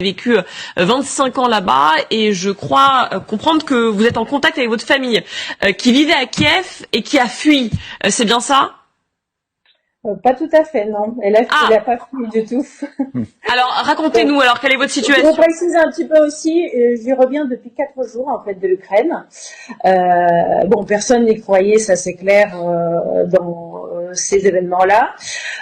vécu 25 ans là-bas et je crois comprendre que vous êtes en contact avec votre famille qui vivait à Kiev et qui a fui. C'est bien ça? Pas tout à fait, non. Elle a pas fui du tout. Alors, racontez-nous, alors, quelle est votre situation? Je précise un petit peu aussi, j'y reviens depuis 4 jours, en fait, de l'Ukraine. Bon, personne n'y croyait, ça c'est clair, dans ces événements-là.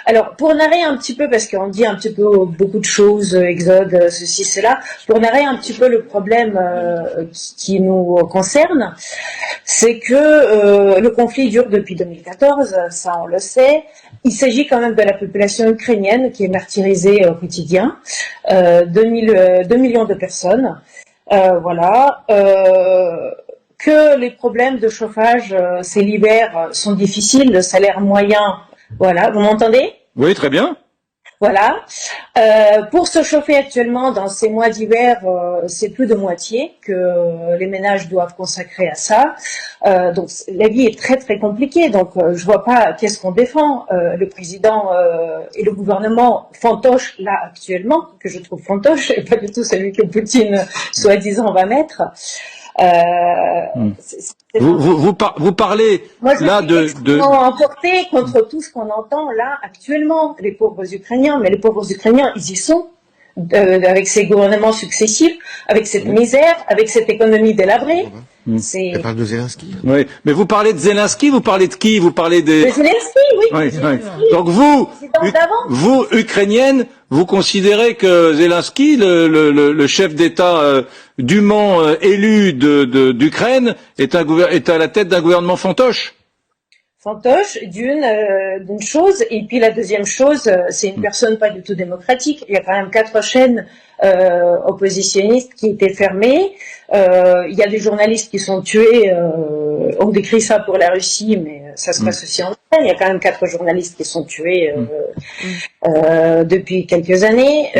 Alors, pour narrer un petit peu, parce qu'on dit un petit peu beaucoup de choses, exode, ceci, cela, pour narrer un petit peu le problème qui nous concerne, c'est que le conflit dure depuis 2014, ça on le sait. Il s'agit quand même de la population ukrainienne qui est martyrisée au quotidien, 2 millions de personnes, voilà. Que les problèmes de chauffage, c'est l'hiver, sont difficiles, le salaire moyen, voilà, vous m'entendez? Oui, très bien. Voilà. Pour se chauffer actuellement dans ces mois d'hiver, c'est plus de moitié que les ménages doivent consacrer à ça. Donc la vie est très très compliquée. Donc je vois pas qu'est-ce qu'on défend. Le président et le gouvernement fantoche là actuellement, que je trouve fantoche, et pas du tout celui que Poutine soi-disant va mettre. Vous parlez là de emporté contre tout ce qu'on entend là actuellement, les pauvres Ukrainiens, mais les pauvres Ukrainiens, ils y sont, avec ces gouvernements successifs, avec cette misère, avec cette économie délabrée. Elle parle de Zelensky. Oui, mais vous parlez de Zelensky, vous parlez de qui? Vous parlez des... De Zelensky, oui. Oui. Donc vous, Ukrainienne, vous considérez que Zelensky, le chef d'État dûment élu d'Ukraine, est à la tête d'un gouvernement fantoche? Fantoche, d'une chose, et puis la deuxième chose, c'est une personne pas du tout démocratique. Il y a quand même 4 chaînes oppositionnistes qui étaient fermées. Il y a des journalistes qui sont tués. On décrit ça pour la Russie, mais ça se passe aussi en Ukraine. Il y a quand même 4 journalistes qui sont tués depuis quelques années.